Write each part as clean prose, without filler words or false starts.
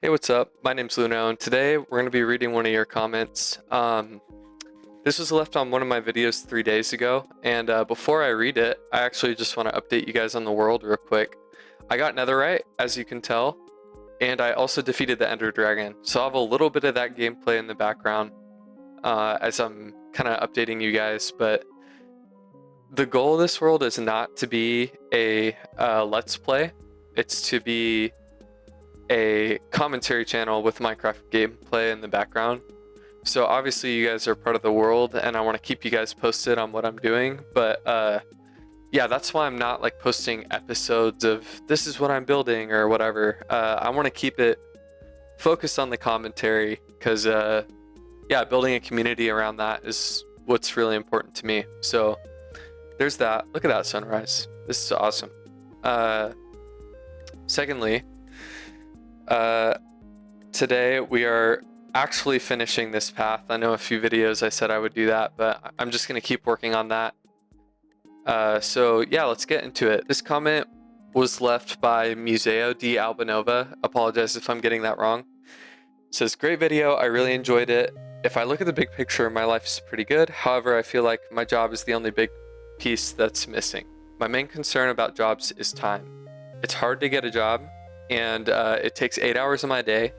Hey, what's up? My name's Luno, and today we're going to be reading one of your comments. This was left on one of my videos 3 days ago, and before I read it, I actually just want to update you guys on the world real quick. I got Netherite, as you can tell, and I also defeated the Ender Dragon, so I'll have a little bit of that gameplay in the background as I'm kind of updating you guys, but the goal of this world is not to be a Let's Play, it's to be a commentary channel with Minecraft gameplay in the background. So obviously you guys are part of the world and I want to keep you guys posted on what I'm doing, but yeah, that's why I'm not like posting episodes of this is what I'm building or whatever. I want to keep it focused on the commentary because yeah, building a community around that is what's really important to me. So there's that. Look at that sunrise. This is awesome. Secondly, today we are actually finishing this path. I know a few videos I said I would do that, but I'm just going to keep working on that. So yeah, let's get into it. This comment was left by Museo di Albanova. Apologize if I'm getting that wrong. It says, great video. I really enjoyed it. If I look at the big picture, my life is pretty good. However, I feel like my job is the only big piece that's missing. My main concern about jobs is time. It's hard to get a job, and it takes 8 hours of my day.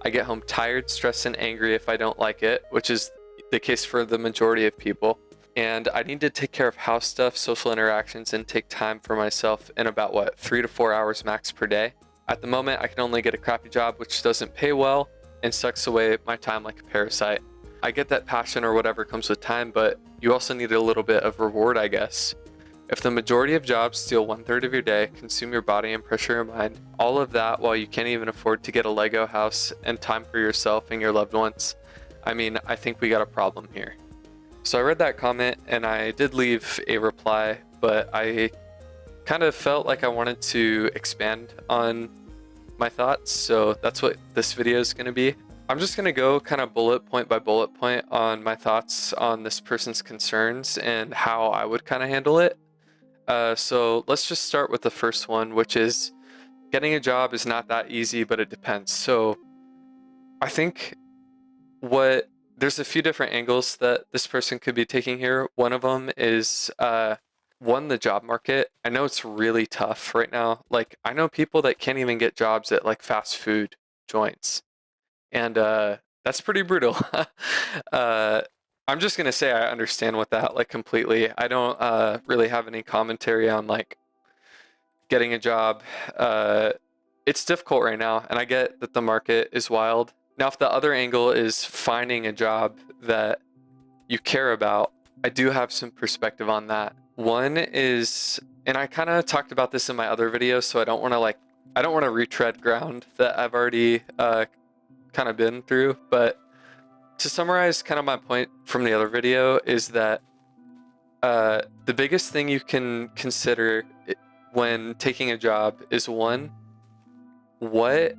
I get home tired, stressed, and angry if I don't like it, which is the case for the majority of people. And I need to take care of house stuff, social interactions, and take time for myself in about, 3 to 4 hours max per day. At the moment, I can only get a crappy job, which doesn't pay well and sucks away my time like a parasite. I get that passion or whatever comes with time, but you also need a little bit of reward, I guess. If the majority of jobs steal 1/3 of your day, consume your body and pressure your mind, all of that while you can't even afford to get a Lego house and time for yourself and your loved ones, I mean, I think we got a problem here. So I read that comment and I did leave a reply, but I kind of felt like I wanted to expand on my thoughts, so that's what this video is going to be. I'm just going to go kind of bullet point by bullet point on my thoughts on this person's concerns and how I would kind of handle it. So let's just start with the first one, which is getting a job is not that easy, but it depends. So I think there's a few different angles that this person could be taking here. One of them is, one, the job market. I know it's really tough right now. Like, I know people that can't even get jobs at like fast food joints. And that's pretty brutal. I'm just gonna say I understand with that like completely. I don't really have any commentary on like getting a job. It's difficult right now, and I get that the market is wild. Now, if the other angle is finding a job that you care about, I do have some perspective on that. One is, and I kind of talked about this in my other videos, so I don't want to retread ground that I've already kind of been through, but to summarize kind of my point from the other video is that the biggest thing you can consider when taking a job is, one, what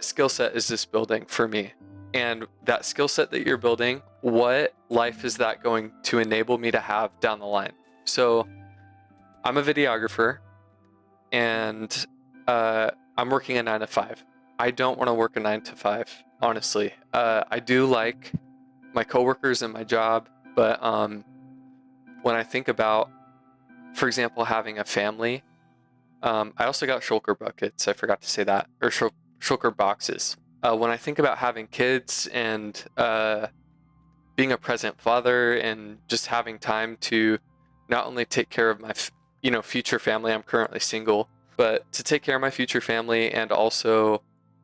skill set is this building for me? And that skill set that you're building, what life is that going to enable me to have down the line? So I'm a videographer and I'm working a 9 to 5. I don't want to work a 9 to 5, honestly. I do like my coworkers and my job, but when I think about, for example, having a family, I also got shulker buckets. I forgot to say that, or shulker boxes. When I think about having kids and being a present father and just having time to not only take care of my future family, I'm currently single, but to take care of my future family and also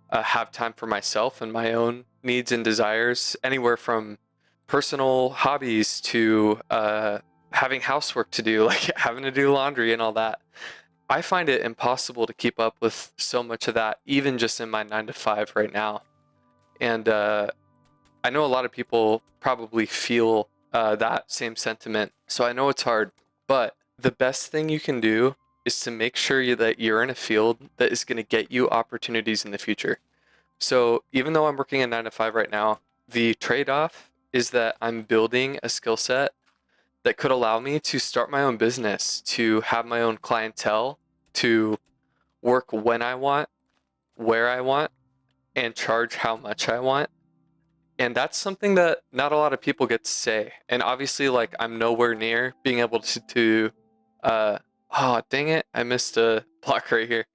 have time for myself and my own needs and desires, anywhere from personal hobbies to having housework to do, like having to do laundry and all that. I find it impossible to keep up with so much of that, even just in my 9 to 5 right now. And I know a lot of people probably feel that same sentiment, so I know it's hard, but the best thing you can do is to make sure that you're in a field that is going to get you opportunities in the future. So even though I'm working a 9 to 5 right now, the trade-off is that I'm building a skill set that could allow me to start my own business, to have my own clientele, to work when I want, where I want, and charge how much I want. And that's something that not a lot of people get to say. And obviously, like, I'm nowhere near being able to oh, dang it, I missed a block right here.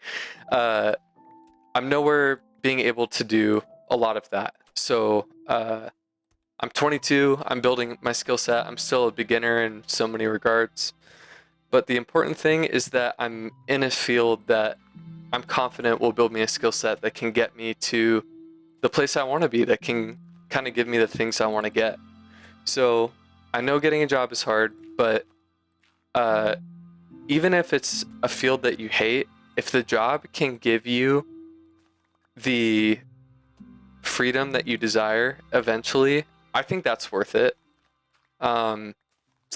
I'm nowhere being able to do a lot of that. So I'm 22, I'm building my skill set. I'm still a beginner in so many regards. But the important thing is that I'm in a field that I'm confident will build me a skill set that can get me to the place I want to be, that can kind of give me the things I want to get. So I know getting a job is hard, but even if it's a field that you hate, if the job can give you the freedom that you desire eventually, I think that's worth it. So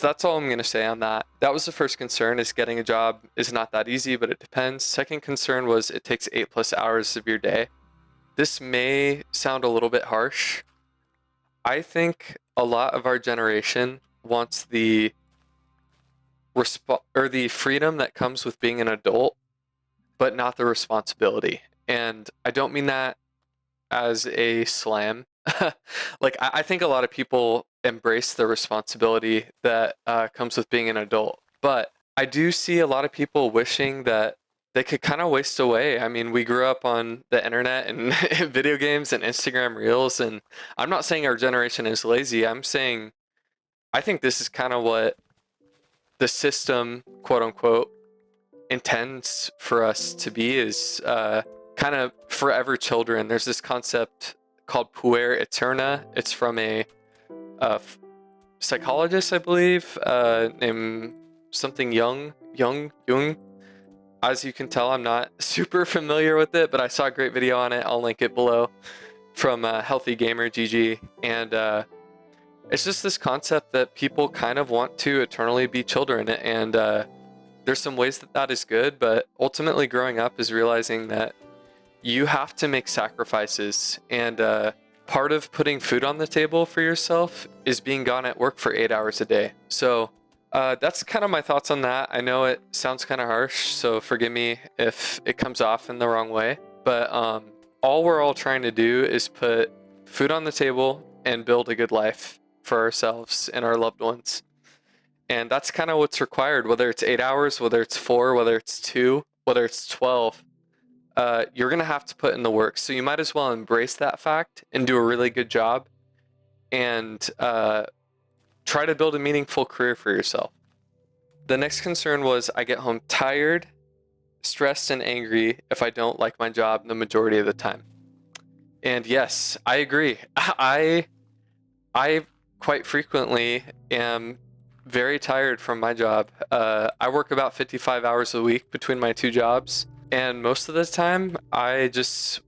that's all I'm going to say on that. That was the first concern, is getting a job is not that easy, but it depends. Second concern was it takes 8+ hours of your day. This may sound a little bit harsh. I think a lot of our generation wants the freedom that comes with being an adult, but not the responsibility. And I don't mean that as a slam. Like, I think a lot of people embrace the responsibility that comes with being an adult, but I do see a lot of people wishing that they could kind of waste away. I mean, we grew up on the internet and video games and Instagram Reels, and I'm not saying our generation is lazy. I'm saying I think this is kind of what the system, quote unquote, intends for us to be, is kind of forever children. There's this concept called puer aeterna. It's from a psychologist, I believe, named something Jung. As you can tell, I'm not super familiar with it, but I saw a great video on it. I'll link it below, from Healthy Gamer GG. And it's just this concept that people kind of want to eternally be children. And there's some ways that that is good, but ultimately growing up is realizing that you have to make sacrifices. And part of putting food on the table for yourself is being gone at work for 8 hours a day. So that's kind of my thoughts on that. I know it sounds kind of harsh, so forgive me if it comes off in the wrong way. But all we're all trying to do is put food on the table and build a good life for ourselves and our loved ones. And that's kind of what's required, whether it's 8 hours, whether it's 4, whether it's 2, whether it's 12. You're going to have to put in the work. So you might as well embrace that fact and do a really good job, and try to build a meaningful career for yourself. The next concern was I get home tired, stressed, and angry if I don't like my job the majority of the time. And yes, I agree. I quite frequently am very tired from my job. I work about 55 hours a week between my 2 jobs. And most of the time, I just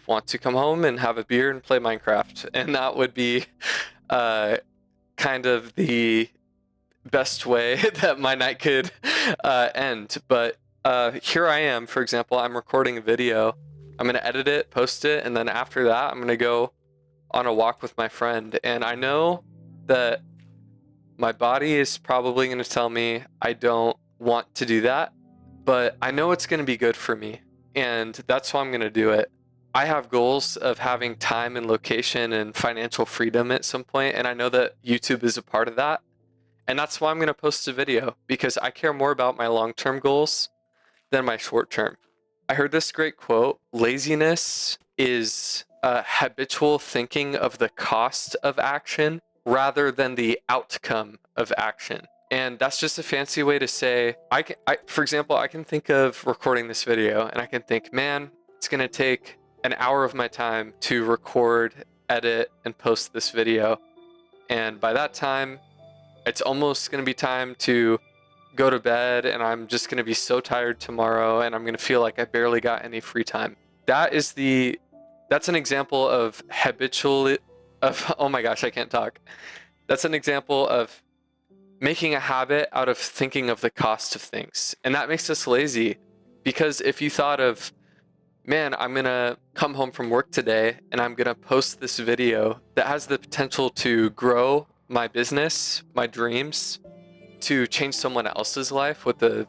want to come home and have a beer and play Minecraft. And that would be kind of the best way that my night could end. But here I am, for example, I'm recording a video. I'm going to edit it, post it, and then after that, I'm going to go on a walk with my friend. And I know that my body is probably going to tell me I don't want to do that, but I know it's going to be good for me, and that's why I'm going to do it. I have goals of having time and location and financial freedom at some point, and I know that YouTube is a part of that. And that's why I'm going to post a video, because I care more about my long-term goals than my short-term. I heard this great quote: laziness is habitual thinking of the cost of action rather than the outcome of action. And that's just a fancy way to say, for example, I can think of recording this video and I can think, man, it's going to take an hour of my time to record, edit, and post this video. And by that time, it's almost going to be time to go to bed, and I'm just going to be so tired tomorrow, and I'm going to feel like I barely got any free time. That's an example of oh my gosh, I can't talk. That's an example of making a habit out of thinking of the cost of things. And that makes us lazy, because if you thought of, man, I'm going to come home from work today and I'm going to post this video that has the potential to grow my business, my dreams, to change someone else's life with the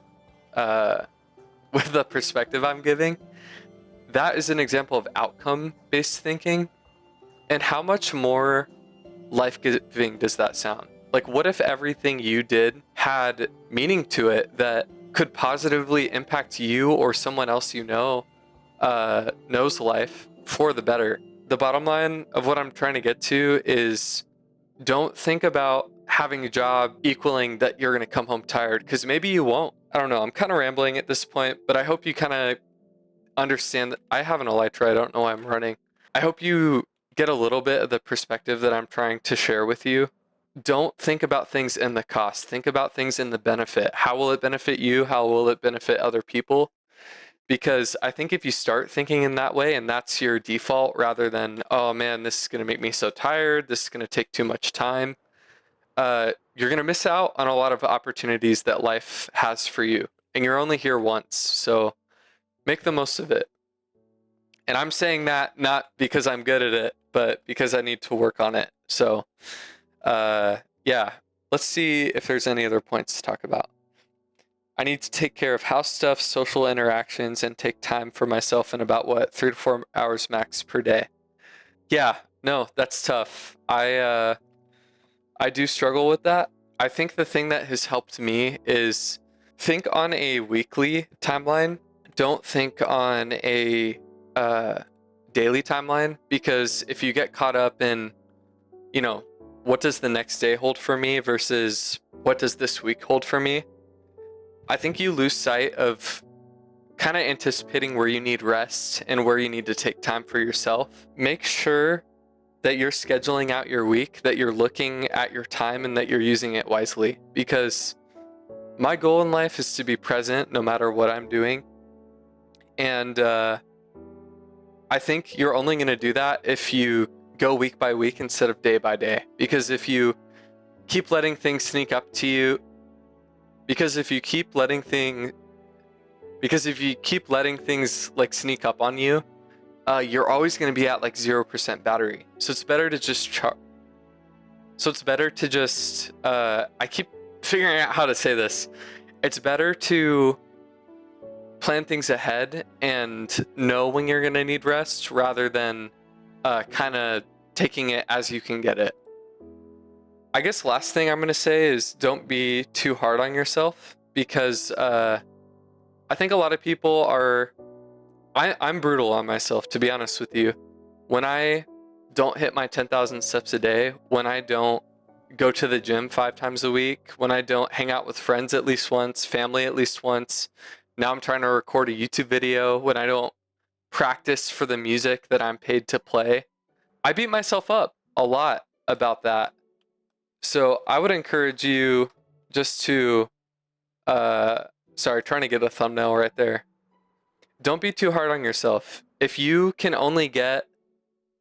perspective I'm giving, that is an example of outcome-based thinking. And how much more life-giving does that sound? Like, what if everything you did had meaning to it that could positively impact you or someone else you know knows life for the better? The bottom line of what I'm trying to get to is, don't think about having a job equaling that you're going to come home tired, because maybe you won't. I don't know. I'm kind of rambling at this point, but I hope you kind of understand that I have an elytra. I don't know why I'm running. I hope you get a little bit of the perspective that I'm trying to share with you. Don't think about things in the cost. Think about things in the benefit. How will it benefit you? How will it benefit other people? Because I think if you start thinking in that way, and that's your default, rather than, oh man, this is going to make me so tired, this is going to take too much time, you're going to miss out on a lot of opportunities that life has for you. And you're only here once, so make the most of it. And I'm saying that not because I'm good at it, but because I need to work on it. So, yeah, let's see if there's any other points to talk about. I need to take care of house stuff, social interactions, and take time for myself in about 3 to 4 hours max per day. Yeah, no, that's tough. I do struggle with that. I think the thing that has helped me is think on a weekly timeline. Don't think on a daily timeline, because if you get caught up in, what does the next day hold for me versus what does this week hold for me, I think you lose sight of kind of anticipating where you need rest and where you need to take time for yourself. Make sure that you're scheduling out your week, that you're looking at your time, and that you're using it wisely. Because my goal in life is to be present no matter what I'm doing. And I think you're only going to do that if you go week by week instead of day by day. Because if you keep letting things sneak up to you, because if you keep letting things like sneak up on you, you're always going to be at like 0% battery. So it's better to just I keep figuring out how to say this. It's better to plan things ahead and know when you're going to need rest, rather than kind of taking it as you can get it. I guess last thing I'm going to say is, don't be too hard on yourself, because I think a lot of people are... I'm brutal on myself, to be honest with you. When I don't hit my 10,000 steps a day, when I don't go to the gym 5 times a week, when I don't hang out with friends at least once, family at least once, now I'm trying to record a YouTube video, when I don't practice for the music that I'm paid to play, I beat myself up a lot about that. So I would encourage you just to, sorry, trying to get a thumbnail right there. Don't be too hard on yourself. If you can only get,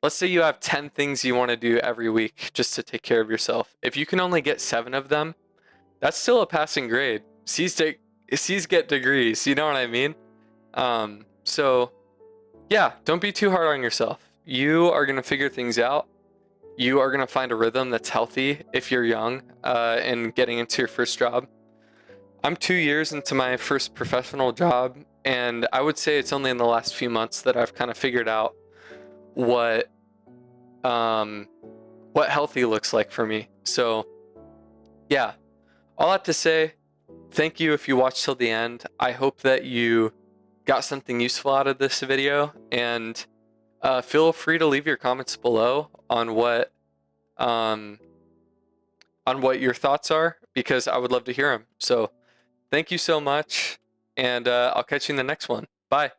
let's say you have 10 things you want to do every week just to take care of yourself. If you can only get 7 of them, that's still a passing grade. C's get degrees, you know what I mean? So yeah, don't be too hard on yourself. You are going to figure things out. You are going to find a rhythm that's healthy if you're young and getting into your first job. I'm 2 years into my first professional job, and I would say it's only in the last few months that I've kind of figured out what healthy looks like for me. So yeah, all that to say, thank you if you watched till the end. I hope that you got something useful out of this video, and feel free to leave your comments below on what your thoughts are, because I would love to hear them. So thank you so much, and I'll catch you in the next one. Bye.